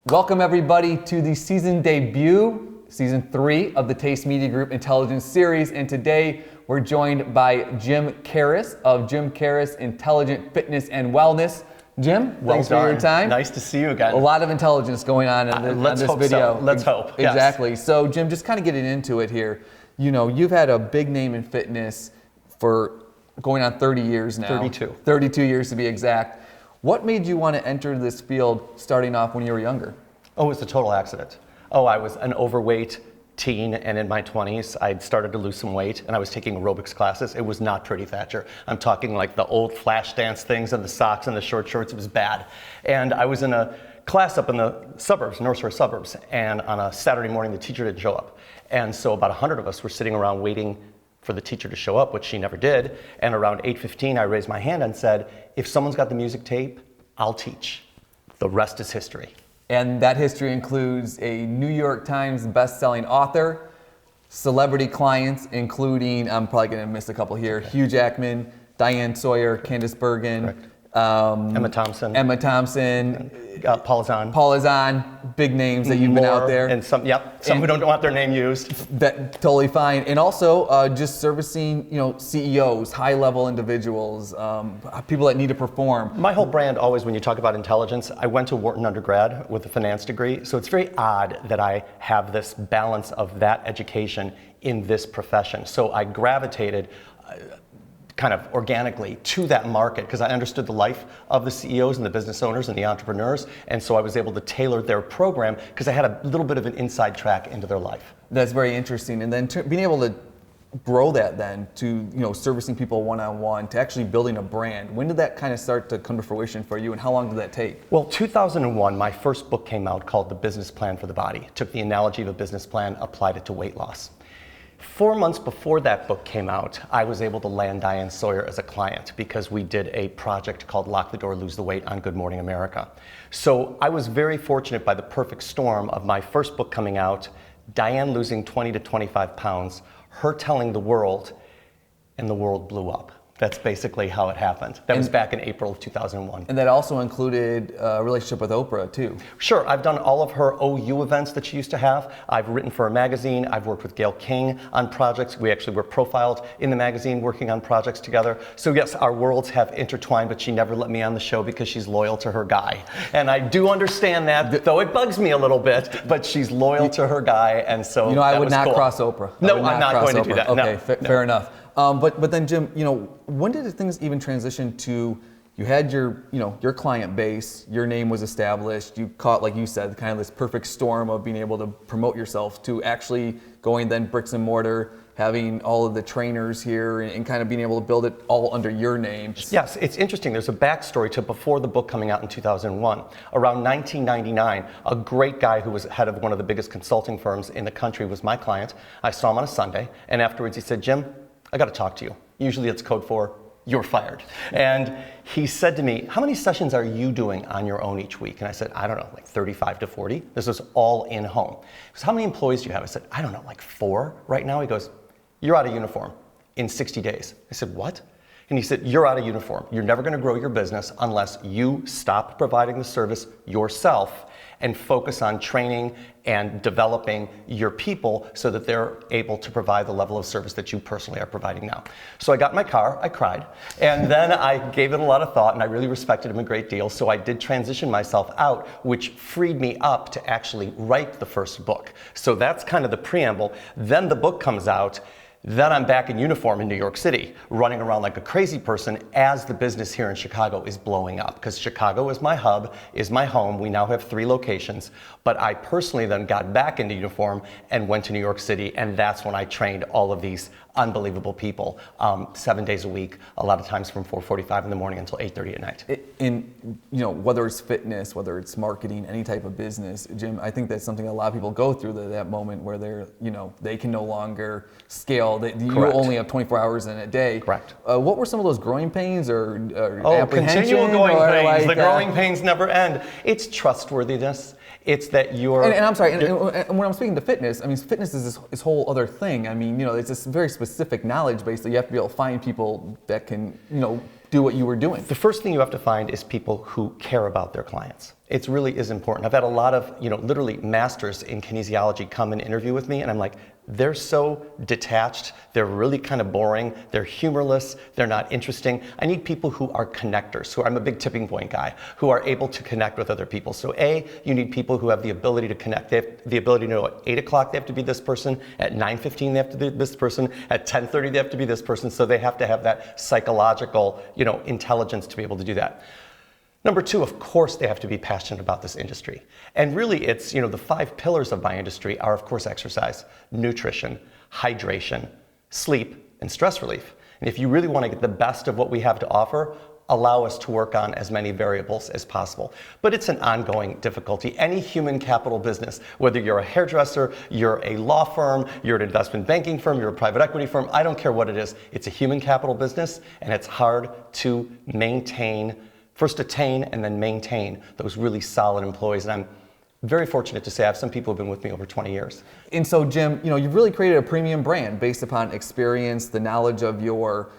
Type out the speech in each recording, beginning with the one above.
Welcome everybody to the season debut, season 3 of the Taste Media Group Intelligence Series, and today we're joined by Jim Karras of Jim Karras Intelligent Fitness and Wellness. Jim, thanks for your time. Nice to see you again. A lot of intelligence going on in this video. So. Let's hope. Exactly. Yes. So Jim, just kind of getting into it here, you know, you've had a big name in fitness for going on 30 years now. 32. 32 years to be exact. What made you want to enter this field starting off when you were younger? Oh, it was a total accident. I was an overweight teen, and in my 20s, I'd started to lose some weight, and I was taking aerobics classes. It was not pretty, Thatcher. I'm talking like the old flash dance things and the socks and the short shorts. It was bad. And I was in a class up in the suburbs, North Shore suburbs, and on a Saturday morning, the teacher didn't show up. And so about 100 of us were sitting around waiting for the teacher to show up, which she never did. And around 8:15, I raised my hand and said, if someone's got the music tape, I'll teach. The rest is history. And that history includes a New York Times best-selling author, celebrity clients, including, I'm probably gonna miss a couple here, Hugh Jackman, Diane Sawyer, Candice Bergen, Emma Thompson, Paula Zahn, big names that you've been out there. And some who don't want their name used. That totally fine. And also just servicing, you know, CEOs, high-level individuals, people that need to perform. My whole brand always, when you talk about intelligence, I went to Wharton undergrad with a finance degree, so it's very odd that I have this balance of that education in this profession. So I gravitated kind of organically to that market because I understood the life of the CEOs and the business owners and the entrepreneurs, and so I was able to tailor their program because I had a little bit of an inside track into their life. That's very interesting. And then being able to grow that then to, you know, servicing people one-on-one, to actually building a brand. When did that kind of start to come to fruition for you, and how long did that take? Well, 2001, my first book came out called The Business Plan for the Body. Took the analogy of a business plan, applied it to weight loss. 4 months before that book came out, I was able to land Diane Sawyer as a client because we did a project called Lock the Door, Lose the Weight on Good Morning America. So I was very fortunate by the perfect storm of my first book coming out, Diane losing 20 to 25 pounds, her telling the world, and the world blew up. That's basically how it happened. That was back in April of 2001. And that also included a relationship with Oprah too. Sure, I've done all of her OU events that she used to have. I've written for a magazine. I've worked with Gayle King on projects. We actually were profiled in the magazine working on projects together. So yes, our worlds have intertwined, but she never let me on the show because she's loyal to her guy. And I do understand that, though it bugs me a little bit, but she's loyal to her guy, and so you know, I would not cross Oprah. No, I'm not going to do that. Okay, no. Fair enough. But then Jim, you know, when did things even transition to, you had your, you know, your client base, your name was established, you caught, like you said, kind of this perfect storm of being able to promote yourself to actually going then bricks and mortar, having all of the trainers here and kind of being able to build it all under your name. Yes, it's interesting. There's a backstory to before the book coming out in 2001. Around 1999, a great guy who was head of one of the biggest consulting firms in the country was my client. I saw him on a Sunday, and afterwards he said, Jim, I got to talk to you. Usually it's code for, you're fired. And he said to me, how many sessions are you doing on your own each week? And I said, I don't know, like 35 to 40. This was all in home. He goes, how many employees do you have? I said, I don't know, like 4 right now. He goes, you're out of uniform in 60 days. I said, what? And he said, you're out of uniform. You're never going to grow your business unless you stop providing the service yourself and focus on training and developing your people so that they're able to provide the level of service that you personally are providing now. So I got in my car, I cried, and then I gave it a lot of thought, and I really respected him a great deal, so I did transition myself out, which freed me up to actually write the first book. So that's kind of the preamble. Then the book comes out. Then I'm back in uniform in New York City, running around like a crazy person as the business here in Chicago is blowing up. Because Chicago is my hub, is my home. We now have 3 locations. But I personally then got back into uniform and went to New York City, and that's when I trained all of these unbelievable people, 7 days a week, a lot of times from 4:45 in the morning until 8:30 at night. You know, whether it's fitness, whether it's marketing, any type of business, Jim, I think that's something a lot of people go through, that moment where they're, you know, they can no longer scale. You only have 24 hours in a day. Correct. What were some of those growing pains or apprehension? Continual growing pains. Like, the growing pains never end. It's trustworthiness. It's that you're... And I'm sorry, and when I'm speaking to fitness, I mean, fitness is this whole other thing. I mean, you know, it's this very specific knowledge base that you have to be able to find people that can, you know, do what you were doing. The first thing you have to find is people who care about their clients. It really is important. I've had a lot of, literally masters in kinesiology come and interview with me, and I'm like, they're so detached, they're really kind of boring, they're humorless, they're not interesting. I need people who are connectors, I'm a big tipping point guy, who are able to connect with other people. So you need people who have the ability to connect. They have the ability to know at 8 o'clock they have to be this person, at 9:15 they have to be this person, at 10:30 they have to be this person, so they have to have that psychological, intelligence to be able to do that. Number two, of course, they have to be passionate about this industry. And really, it's, the 5 pillars of my industry are, of course, exercise, nutrition, hydration, sleep, and stress relief. And if you really want to get the best of what we have to offer, allow us to work on as many variables as possible. But it's an ongoing difficulty. Any human capital business, whether you're a hairdresser, you're a law firm, you're an investment banking firm, you're a private equity firm, I don't care what it is, it's a human capital business, and it's hard to attain and then maintain those really solid employees. And I'm very fortunate to say I have some people who've been with me over 20 years. And so, Jim, you've really created a premium brand based upon experience, the knowledge of your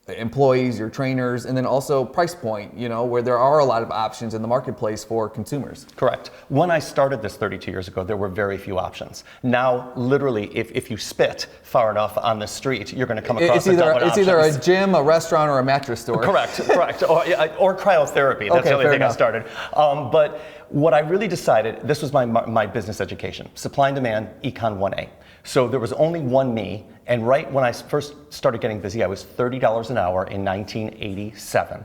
employees, your trainers, and then also price point, where there are a lot of options in the marketplace for consumers. Correct. When I started this 32 years ago, there were very few options. Now, literally, if you spit far enough on the street, you're going to come across It's either a gym, a restaurant, or a mattress store. Correct. Or cryotherapy. That's the only thing I started. But what I really decided, this was my business education, supply and demand, Econ 1A. So there was only one me, and right when I first started getting busy, I was $30 an hour in 1987.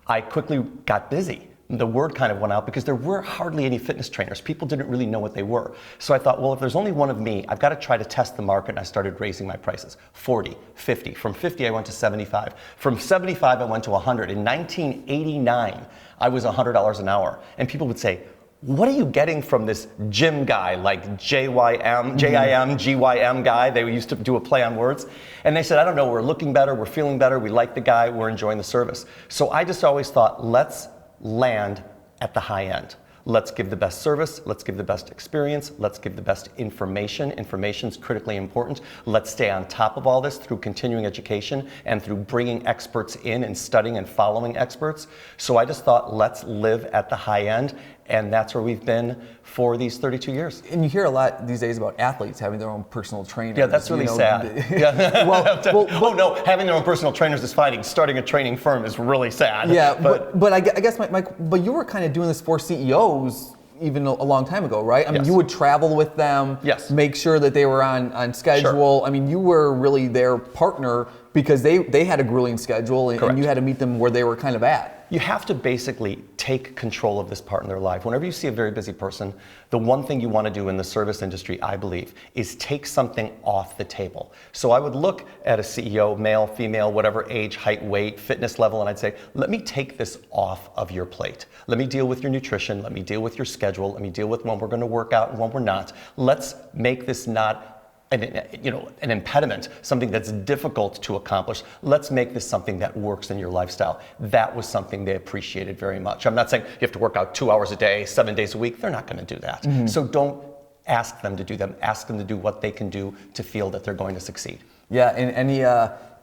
I quickly got busy. The word kind of went out because there were hardly any fitness trainers. People didn't really know what they were. So I thought, well, if there's only one of me, I've got to try to test the market, and I started raising my prices. 40, 50. From 50, I went to 75. From 75, I went to 100. In 1989, I was $100 an hour. And people would say, what are you getting from this gym guy, like JIM, GYM guy? They used to do a play on words. And they said, I don't know, we're looking better, we're feeling better, we like the guy, we're enjoying the service. So I just always thought, let's land at the high end. Let's give the best service, let's give the best experience, let's give the best information. Information's critically important. Let's stay on top of all this through continuing education and through bringing experts in and studying and following experts. So I just thought, let's live at the high end, and that's where we've been for these 32 years. And you hear a lot these days about athletes having their own personal trainers. Yeah, that's really sad. Yeah. Oh no, having their own personal trainers is fine. Starting a training firm is really sad. Yeah, but I guess but you were kind of doing this for CEOs even a long time ago, right? I mean, you would travel with them, make sure that they were on schedule. Sure. I mean, you were really their partner because they had a grueling schedule and you had to meet them where they were kind of at. You have to basically take control of this part in their life. Whenever you see a very busy person, the one thing you want to do in the service industry, I believe, is take something off the table. So I would look at a CEO, male, female, whatever age, height, weight, fitness level, and I'd say, let me take this off of your plate. Let me deal with your nutrition. Let me deal with your schedule. Let me deal with when we're going to work out and when we're not. Let's make this not an impediment, something that's difficult to accomplish. Let's make this something that works in your lifestyle. That was something they appreciated very much. I'm not saying you have to work out 2 hours a day, 7 days a week. They're not going to do that. Mm-hmm. So don't ask them to do them. Ask them to do what they can do to feel that they're going to succeed. Yeah, and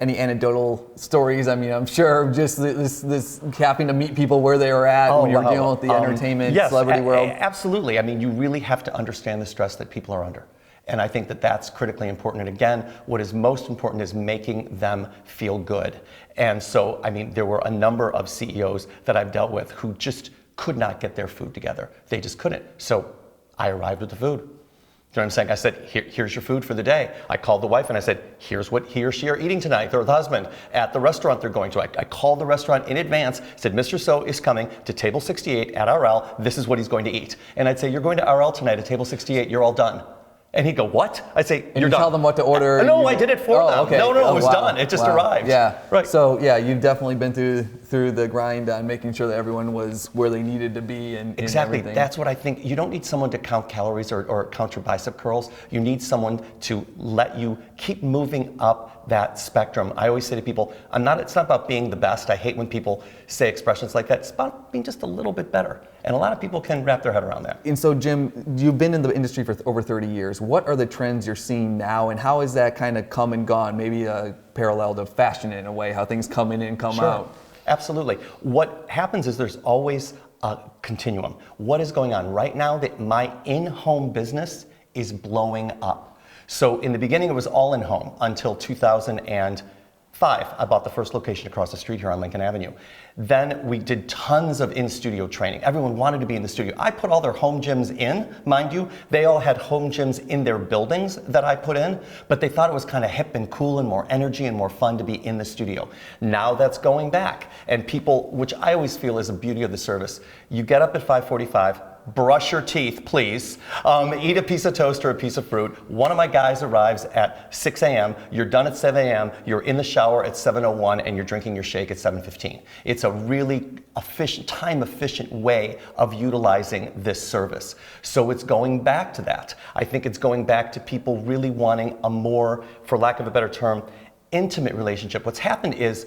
any anecdotal stories? I mean, I'm sure just this having to meet people where they were at when you're dealing with the entertainment, celebrity world. Absolutely. I mean, you really have to understand the stress that people are under. And I think that that's critically important. And again, what is most important is making them feel good. And so, I mean, there were a number of CEOs that I've dealt with who just could not get their food together. They just couldn't. So I arrived with the food. You know what I'm saying? I said, here's your food for the day. I called the wife and I said, here's what he or she are eating tonight, or the husband, at the restaurant they're going to. I called the restaurant in advance, said, Mr. So is coming to table 68 at RL. This is what he's going to eat. And I'd say, you're going to RL tonight at table 68. You're all done. And he'd go, what? I'd say, you're done. Tell them what to order? No, I did it for them. Okay. No, it was done. It just arrived. Yeah. Right. So, yeah, you've definitely been through the grind on making sure that everyone was where they needed to be and exactly. Everything. That's what I think. You don't need someone to count calories or count your bicep curls. You need someone to let you keep moving up that spectrum. I always say to people, it's not about being the best. I hate when people say expressions like that. It's about being just a little bit better. And a lot of people can wrap their head around that. And so, Jim, you've been in the industry for over 30 years. What are the trends you're seeing now, and how has that kind of come and gone? Maybe a parallel to fashion in a way, how things come in and come out. Absolutely. What happens is there's always continuum. What is going on right now? That my in-home business is blowing up. So in the beginning, it was all in-home until 2005. I bought the first location across the street here on Lincoln Avenue. Then we did tons of in-studio training. Everyone wanted to be in the studio. I put all their home gyms in, mind you. They all had home gyms in their buildings that I put in, but they thought it was kind of hip and cool and more energy and more fun to be in the studio. Now that's going back. And people, which I always feel is the beauty of the service, you get up at 5:45, brush your teeth, please. Eat a piece of toast or a piece of fruit. One of my guys arrives at 6 a.m. You're done at 7 a.m. You're in the shower at 7:01 and you're drinking your shake at 7:15. It's a really efficient, time-efficient way of utilizing this service. So it's going back to that. I think it's going back to people really wanting a more, for lack of a better term, intimate relationship. What's happened is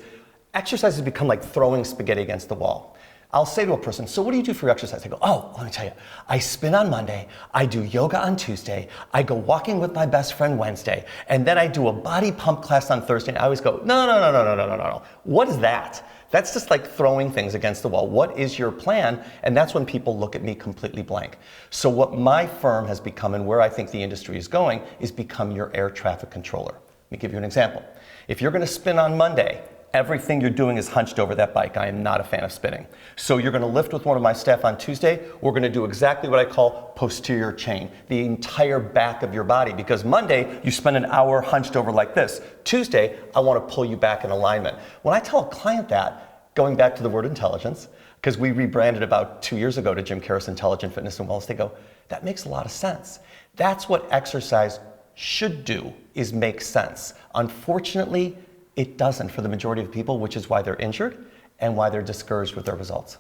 exercise has become like throwing spaghetti against the wall. I'll say to a person, so what do you do for your exercise? I go, oh, let me tell you, I spin on Monday, I do yoga on Tuesday, I go walking with my best friend Wednesday, and then I do a body pump class on Thursday. And I always go, no. What is that? That's just like throwing things against the wall. What is your plan? And that's when people look at me completely blank. So what my firm has become, and where I think the industry is going, is become your air traffic controller. Let me give you an example. If you're gonna spin on Monday, everything you're doing is hunched over that bike. I am not a fan of spinning. So you're gonna lift with one of my staff on Tuesday. We're gonna do exactly what I call posterior chain, the entire back of your body, because Monday, you spend an hour hunched over like this. Tuesday, I wanna pull you back in alignment. When I tell a client that, going back to the word intelligence, because we rebranded about 2 years ago to Jim Karras Intelligent Fitness and Wellness, they go, that makes a lot of sense. That's what exercise should do, is make sense. Unfortunately, it doesn't for the majority of people, which is why they're injured and why they're discouraged with their results.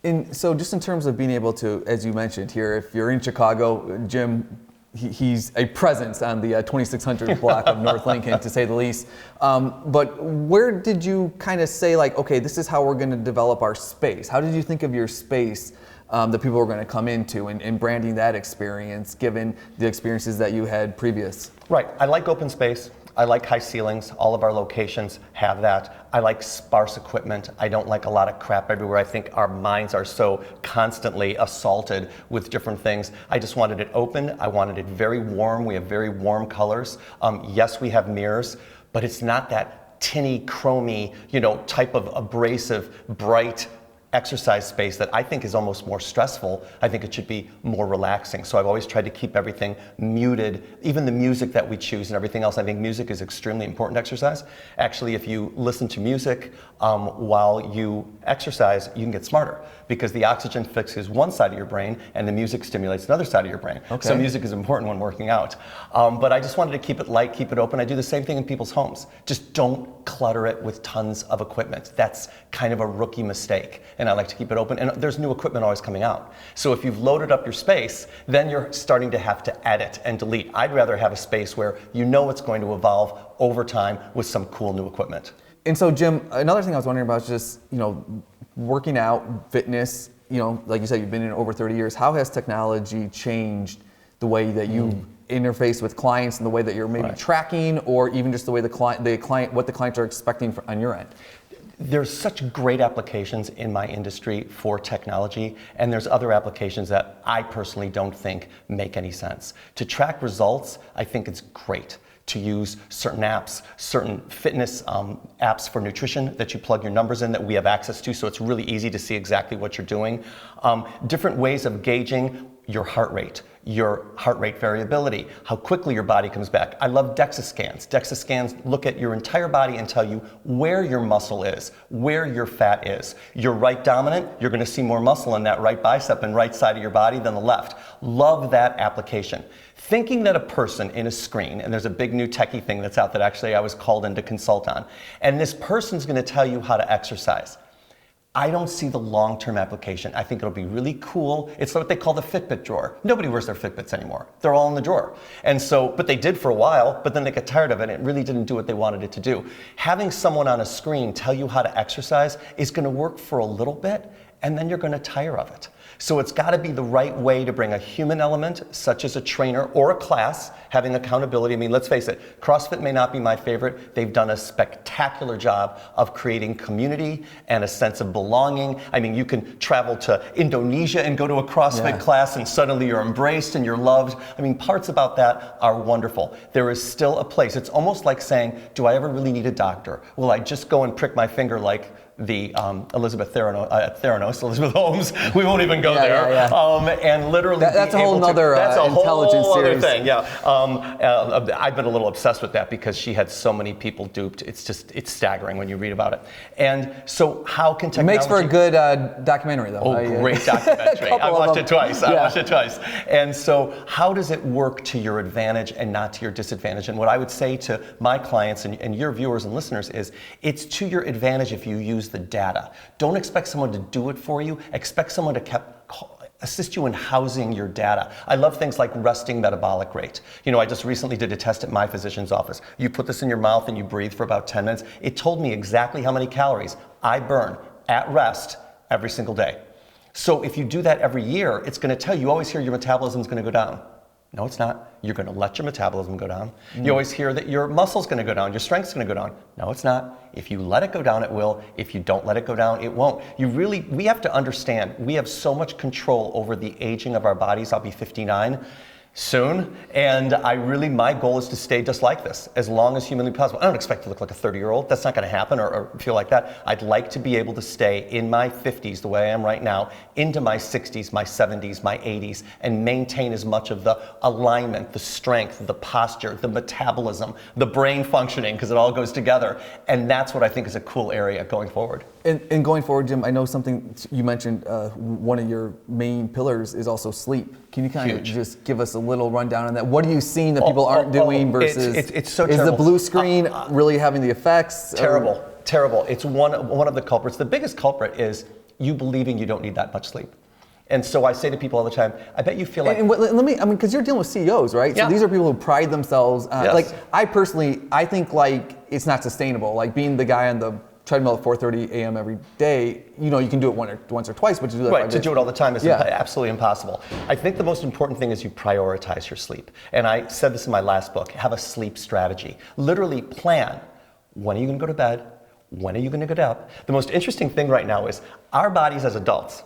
And so just in terms of being able to, as you mentioned here, if you're in Chicago, Jim, he's a presence on the 2600 block of North Lincoln, to say the least. But where did you kind of say, like, okay, this is how we're going to develop our space? How did you think of your space that people were going to come into, and branding that experience, given the experiences that you had previous? Right. I like open space. I like high ceilings. All of our locations have that. I like sparse equipment. I don't like a lot of crap everywhere. I think our minds are so constantly assaulted with different things. I just wanted it open. I wanted it very warm. We have very warm colors. Yes, we have mirrors, but it's not that tinny, chromy, type of abrasive, bright exercise space that I think is almost more stressful. I think it should be more relaxing. So I've always tried to keep everything muted, even the music that we choose and everything else. I think music is extremely important to exercise. Actually, if you listen to music while you exercise, you can get smarter, because the oxygen fixes one side of your brain and the music stimulates another side of your brain. Okay. So music is important when working out. But I just wanted to keep it light, keep it open. I do the same thing in people's homes. Just don't clutter it with tons of equipment. That's kind of a rookie mistake. And I like to keep it open. And there's new equipment always coming out. So if you've loaded up your space, then you're starting to have to edit and delete. I'd rather have a space where you know it's going to evolve over time with some cool new equipment. And so, Jim, another thing I was wondering about is just, working out, fitness, like you said, you've been in it over 30 years. How has technology changed the way that you interface with clients, and the way that you're maybe tracking, or even just the way what the clients are expecting on your end? There's such great applications in my industry for technology, and there's other applications that I personally don't think make any sense. To track results, I think it's great to use certain apps, certain fitness apps for nutrition that you plug your numbers in that we have access to, so it's really easy to see exactly what you're doing. Different ways of gauging your heart rate variability, how quickly your body comes back. I love Dexa Scans. Dexa Scans look at your entire body and tell you where your muscle is, where your fat is. You're right dominant, you're gonna see more muscle in that right bicep and right side of your body than the left. Love that application. Thinking that a person in a screen, and there's a big new techie thing that's out that actually I was called in to consult on, and this person's gonna tell you how to exercise. I don't see the long-term application. I think it'll be really cool. It's what they call the Fitbit drawer. Nobody wears their Fitbits anymore. They're all in the drawer. And so, but they did for a while, but then they got tired of it and it really didn't do what they wanted it to do. Having someone on a screen tell you how to exercise is gonna work for a little bit, and then you're gonna tire of it. So it's got to be the right way to bring a human element, such as a trainer or a class, having accountability. I mean, let's face it, CrossFit may not be my favorite. They've done a spectacular job of creating community and a sense of belonging. I mean, you can travel to Indonesia and go to a CrossFit class and suddenly you're embraced and you're loved. I mean, parts about that are wonderful. There is still a place. It's almost like saying, do I ever really need a doctor? Will I just go and prick my finger like the Elizabeth Holmes? We won't even go there. And literally, that's a whole nother intelligence other series. thing. I've been a little obsessed with that because she had so many people duped. It's staggering when you read about it. And so, how can technology? It makes for a good documentary, though. Great documentary. I watched it twice. And so, how does it work to your advantage and not to your disadvantage? And what I would say to my clients and your viewers and listeners is, it's to your advantage if you use the data. Don't expect someone to do it for you. Expect someone to assist you in housing your data. I love things like resting metabolic rate. You know, I just recently did a test at my physician's office. You put this in your mouth and you breathe for about 10 minutes. It told me exactly how many calories I burn at rest every single day. So if you do that every year, it's going to tell you, you always hear your metabolism is going to go down. No, it's not. You're going to let your metabolism go down. You always hear that your muscle's going to go down, your strength's going to go down. No, it's not. If you let it go down, it will. If you don't let it go down, it won't. We have to understand, we have so much control over the aging of our bodies. I'll be 59 soon, and my goal is to stay just like this as long as humanly possible. I don't expect to look like a 30-year-old. That's not going to happen or feel like that. I'd like to be able to stay in my 50s the way I am right now into my 60s, my 70s, my 80s, and maintain as much of the alignment, the strength, the posture, the metabolism, the brain functioning, because it all goes together. And that's what I think is a cool area going forward. And going forward, Jim, I know something you mentioned, one of your main pillars is also sleep. Can you kind of just give us a little rundown on that? What are you seeing that people aren't doing versus it's so is terrible. The blue screen really having the effects? Terrible. It's one of the culprits. The biggest culprit is you believing you don't need that much sleep. And so I say to people all the time, I bet you feel like... because you're dealing with CEOs, right? Yeah. So these are people who pride themselves. Like, I think like it's not sustainable. Like being the guy on the treadmill at 4:30 a.m. every day, you can do it once or twice, but to do that right, to do it all the time is Yeah. absolutely impossible. I think the most important thing is you prioritize your sleep. And I said this in my last book, have a sleep strategy. Literally plan, when are you going to go to bed? When are you going to get up? The most interesting thing right now is our bodies as adults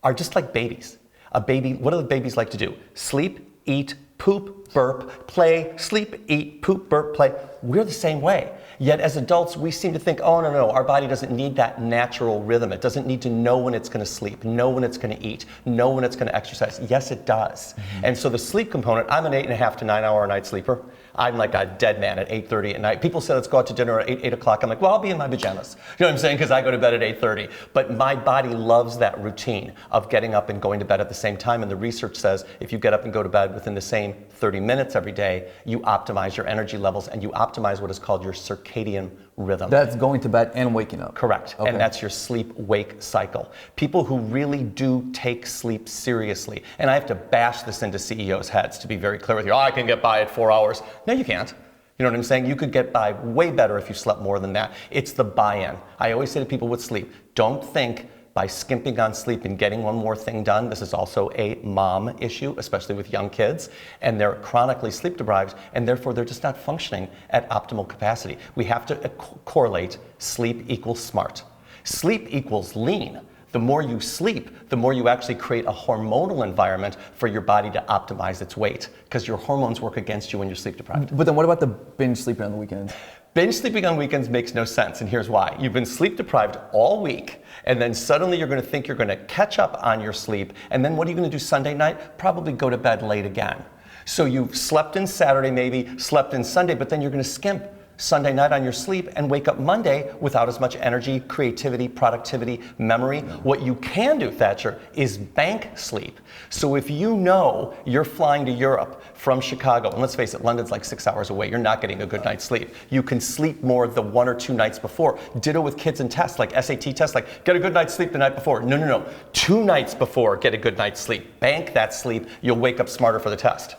are just like babies. A baby, what do the babies like to do? Sleep, eat, poop, burp, play, sleep, eat, poop, burp, play. We're the same way. Yet as adults, we seem to think, oh, no, our body doesn't need that natural rhythm. It doesn't need to know when it's going to sleep, know when it's going to eat, know when it's going to exercise. Yes, it does. Mm-hmm. And so the sleep component, I'm an 8.5 to 9 hour a night sleeper. I'm like a dead man at 8:30 at night. People say, let's go out to dinner at 8 o'clock. I'm like, well, I'll be in my pajamas. You know what I'm saying? Because I go to bed at 8:30. But my body loves that routine of getting up and going to bed at the same time. And the research says if you get up and go to bed within the same 30 minutes every day, you optimize your energy levels and you optimize what is called your circadian rhythm. That's going to bed and waking up. Correct. Okay. And that's your sleep-wake cycle. People who really do take sleep seriously, and I have to bash this into CEOs' heads to be very clear with you, I can get by at 4 hours. No, you can't. You know what I'm saying? You could get by way better if you slept more than that. It's the buy-in. I always say to people with sleep, don't think by skimping on sleep and getting one more thing done. This is also a mom issue, especially with young kids, and they're chronically sleep deprived, and therefore they're just not functioning at optimal capacity. We have to correlate sleep equals smart. Sleep equals lean. The more you sleep, the more you actually create a hormonal environment for your body to optimize its weight, because your hormones work against you when you're sleep deprived. But then what about the binge sleeping on the weekends? Binge sleeping on weekends makes no sense, and here's why. You've been sleep deprived all week, and then suddenly you're going to think you're going to catch up on your sleep, and then what are you going to do Sunday night? Probably go to bed late again. So you've slept in Saturday, maybe slept in Sunday, but then you're going to skimp Sunday night on your sleep and wake up Monday without as much energy, creativity, productivity, memory. What you can do, Thatcher, is bank sleep. So if you know you're flying to Europe from Chicago, and let's face it, London's like 6 hours away, you're not getting a good night's sleep. You can sleep more the 1 or 2 nights before. Ditto with kids and tests, like SAT tests, like get a good night's sleep the night before. No. 2 nights before, get a good night's sleep. Bank that sleep, you'll wake up smarter for the test.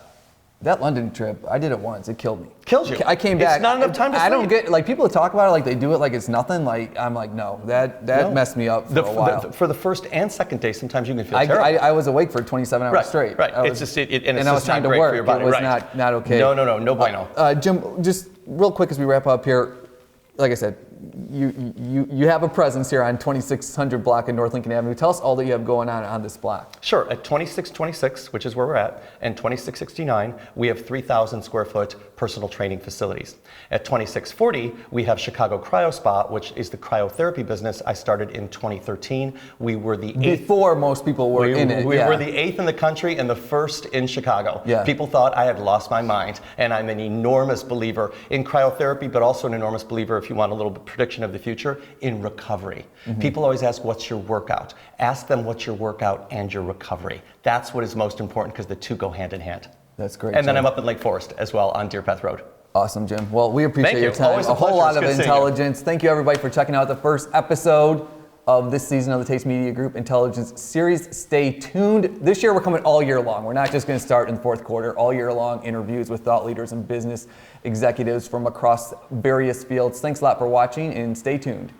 That London trip, I did it once. It killed me. Kills you. I came back. It's not enough time to sleep. I don't get, like, people talk about it like they do it like it's nothing. Like, I'm like, no, that messed me up for a while. For the first and second day, sometimes you can feel terrible. I was awake for 27 hours straight. Right. And it's I was just trying not to great work. for your body. It was right. not okay. No bueno. Jim, just real quick as we wrap up here, like I said, you have a presence here on 2600 block in North Lincoln Avenue. Tell us all that you have going on this block. Sure. At 2626, which is where we're at, and 2669, we have 3,000 square foot personal training facilities. At 2640, we have Chicago Cryo Spa, which is the cryotherapy business I started in 2013. We were the eighth. Before most people were in it. We were the 8th in the country and the 1st in Chicago. Yeah. People thought I had lost my mind, and I'm an enormous believer in cryotherapy, but also an enormous believer, if you want a little prediction of the future, in recovery. People always ask, what's your workout? Ask them what's your workout and your recovery. That's what is most important, because the two go hand in hand. That's great. And then Jim. I'm up in Lake Forest as well on Deer Path Road. Awesome, Jim. Well, we appreciate Thank your you. time. Always a a whole pleasure. lot It's of good seeing you. intelligence. Thank you, everybody, for checking out the first episode of this season of the Taste Media Group Intelligence Series. Stay tuned. This year, we're coming all year long. We're not just going to start in the fourth quarter. All year long, interviews with thought leaders and business executives from across various fields. Thanks a lot for watching, and stay tuned.